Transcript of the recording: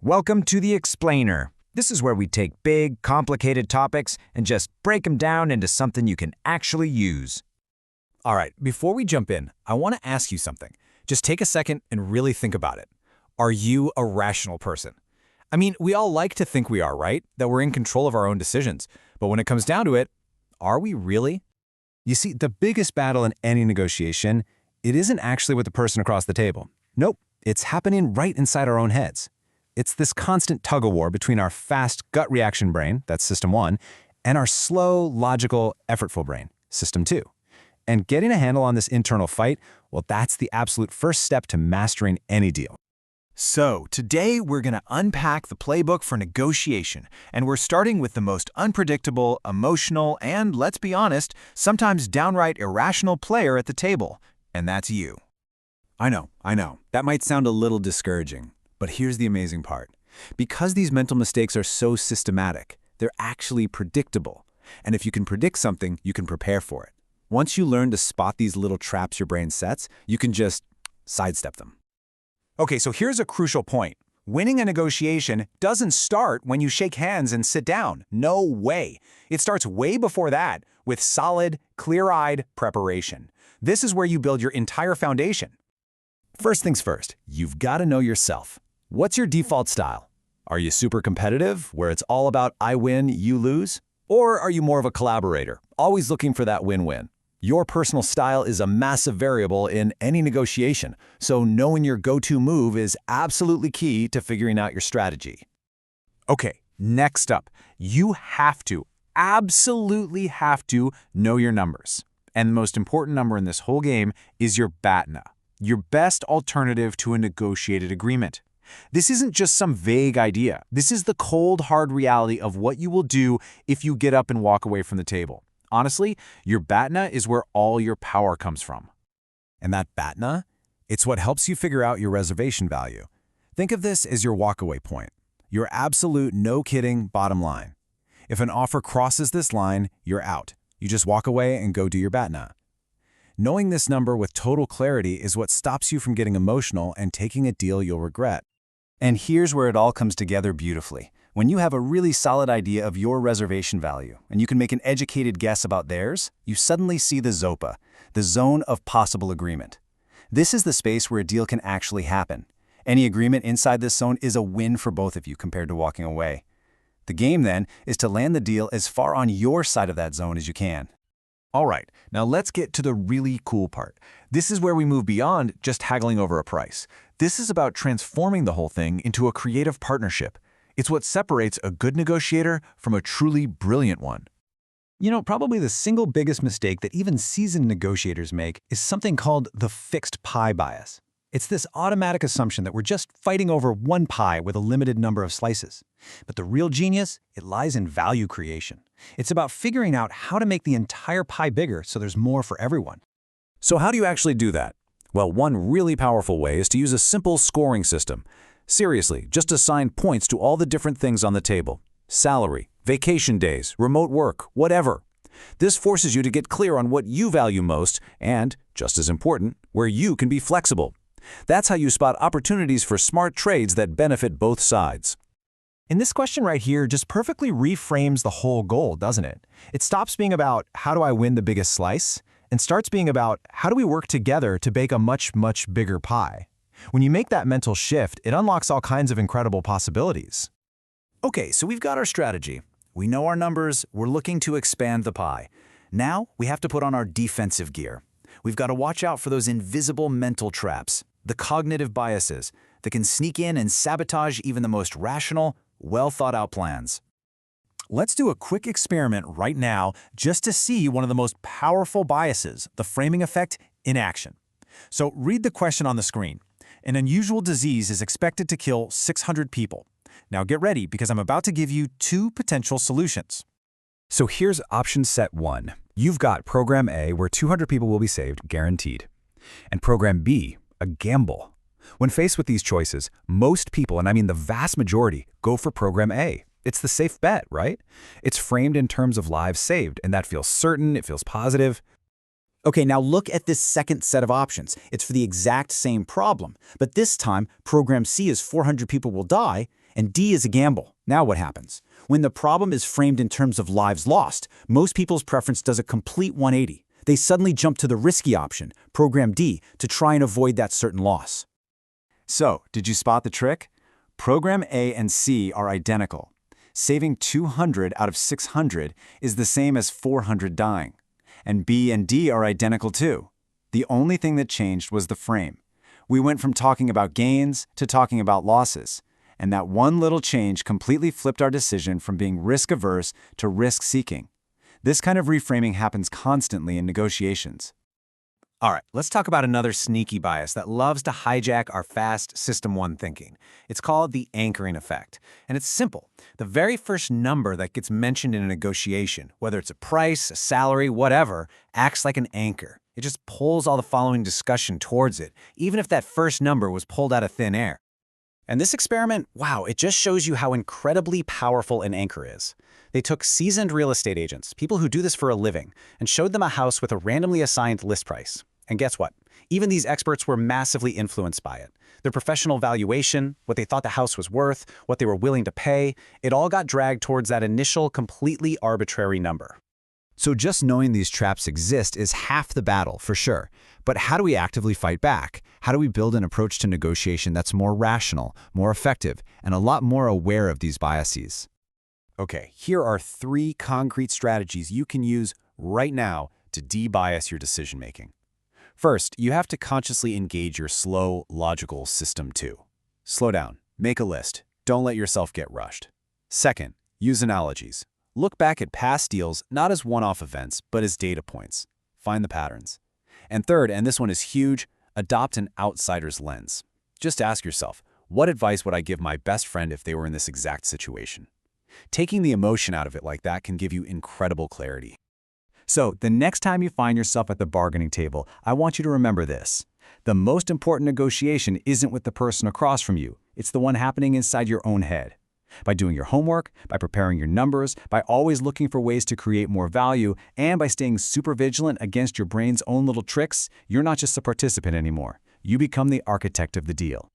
Welcome to The Explainer. This is where we take big, complicated topics and just break them down into something you can actually use. All right, before we jump in, I want to ask you something. Just take a second and really think about it. Are you a rational person? I mean, we all like to think we are, right? That we're in control of our own decisions. But when it comes down to it, are we really? You see, the biggest battle in any negotiation, it isn't actually with the person across the table. Nope, it's happening right inside our own heads. It's this constant tug-of-war between our fast gut reaction brain, that's system 1, and our slow, logical, effortful brain, system 2. And getting a handle on this internal fight, well, that's the absolute first step to mastering any deal. So, today we're going to unpack the playbook for negotiation, and we're starting with the most unpredictable, emotional, and, let's be honest, sometimes downright irrational player at the table, and that's you. I know. That might sound a little discouraging, but here's the amazing part. Because these mental mistakes are so systematic, they're actually predictable. And if you can predict something, you can prepare for it. Once you learn to spot these little traps your brain sets, you can just sidestep them. Okay, so here's a crucial point. Winning a negotiation doesn't start when you shake hands and sit down. No way. It starts way before that, with solid, clear-eyed preparation. This is where you build your entire foundation. First things first, you've got to know yourself. What's your default style? Are you super competitive, where it's all about I win, you lose? Or are you more of a collaborator, always looking for that win-win? Your personal style is a massive variable in any negotiation, so knowing your go-to move is absolutely key to figuring out your strategy. Okay, next up, you absolutely have to know your numbers. And the most important number in this whole game is your BATNA, your best alternative to a negotiated agreement. This isn't just some vague idea. This is the cold, hard reality of what you will do if you get up and walk away from the table. Honestly, your BATNA is where all your power comes from. And that BATNA, it's what helps you figure out your reservation value. Think of this as your walkaway point, your absolute no-kidding bottom line. If an offer crosses this line, you're out. You just walk away and go do your BATNA. Knowing this number with total clarity is what stops you from getting emotional and taking a deal you'll regret. And here's where it all comes together beautifully. When you have a really solid idea of your reservation value, and you can make an educated guess about theirs, you suddenly see the ZOPA, the zone of possible agreement. This is the space where a deal can actually happen. Any agreement inside this zone is a win for both of you compared to walking away. The game, then, is to land the deal as far on your side of that zone as you can. All right, now let's get to the really cool part. This is where we move beyond just haggling over a price. This is about transforming the whole thing into a creative partnership. It's what separates a good negotiator from a truly brilliant one. You know, probably the single biggest mistake that even seasoned negotiators make is something called the fixed pie bias. It's this automatic assumption that we're just fighting over one pie with a limited number of slices. But the real genius, it lies in value creation. It's about figuring out how to make the entire pie bigger so there's more for everyone. So how do you actually do that? Well, one really powerful way is to use a simple scoring system. Seriously, just assign points to all the different things on the table. Salary, vacation days, remote work, whatever. This forces you to get clear on what you value most and, just as important, where you can be flexible. That's how you spot opportunities for smart trades that benefit both sides. And this question right here just perfectly reframes the whole goal, doesn't it? It stops being about how do I win the biggest slice and starts being about how do we work together to bake a much, much bigger pie. When you make that mental shift, it unlocks all kinds of incredible possibilities. Okay, so we've got our strategy. We know our numbers, we're looking to expand the pie. Now we have to put on our defensive gear. We've got to watch out for those invisible mental traps, the cognitive biases that can sneak in and sabotage even the most rational, well-thought-out plans. Let's do a quick experiment right now just to see one of the most powerful biases, the framing effect, in action. So read the question on the screen. An unusual disease is expected to kill 600 people. Now get ready because I'm about to give you two potential solutions. So here's option set 1. You've got program A, where 200 people will be saved, guaranteed. And program B, a gamble. When faced with these choices, most people, and I mean the vast majority, go for program A. It's the safe bet, right? It's framed in terms of lives saved, and that feels certain, it feels positive. Okay, now look at this second set of options. It's for the exact same problem, but this time, program C is 400 people will die, and D is a gamble. Now what happens? When the problem is framed in terms of lives lost, most people's preference does a complete 180. They suddenly jump to the risky option, program D, to try and avoid that certain loss. So, did you spot the trick? Program A and C are identical. Saving 200 out of 600 is the same as 400 dying. And B and D are identical too. The only thing that changed was the frame. We went from talking about gains to talking about losses. And that one little change completely flipped our decision from being risk-averse to risk-seeking. This kind of reframing happens constantly in negotiations. All right, let's talk about another sneaky bias that loves to hijack our fast System 1 thinking. It's called the anchoring effect. And it's simple. The very first number that gets mentioned in a negotiation, whether it's a price, a salary, whatever, acts like an anchor. It just pulls all the following discussion towards it, even if that first number was pulled out of thin air. And this experiment, wow, it just shows you how incredibly powerful an anchor is. They took seasoned real estate agents, people who do this for a living, and showed them a house with a randomly assigned list price. And guess what? Even these experts were massively influenced by it. Their professional valuation, what they thought the house was worth, what they were willing to pay, it all got dragged towards that initial completely arbitrary number. So just knowing these traps exist is half the battle, for sure. But how do we actively fight back? How do we build an approach to negotiation that's more rational, more effective, and a lot more aware of these biases? Okay, here are 3 concrete strategies you can use right now to de-bias your decision-making. First, you have to consciously engage your slow, logical System 2. Slow down, make a list, don't let yourself get rushed. Second, use analogies. Look back at past deals not as one-off events, but as data points. Find the patterns. And third, and this one is huge, adopt an outsider's lens. Just ask yourself, what advice would I give my best friend if they were in this exact situation? Taking the emotion out of it like that can give you incredible clarity. So, the next time you find yourself at the bargaining table, I want you to remember this. The most important negotiation isn't with the person across from you. It's the one happening inside your own head. By doing your homework, by preparing your numbers, by always looking for ways to create more value, and by staying super vigilant against your brain's own little tricks, you're not just a participant anymore. You become the architect of the deal.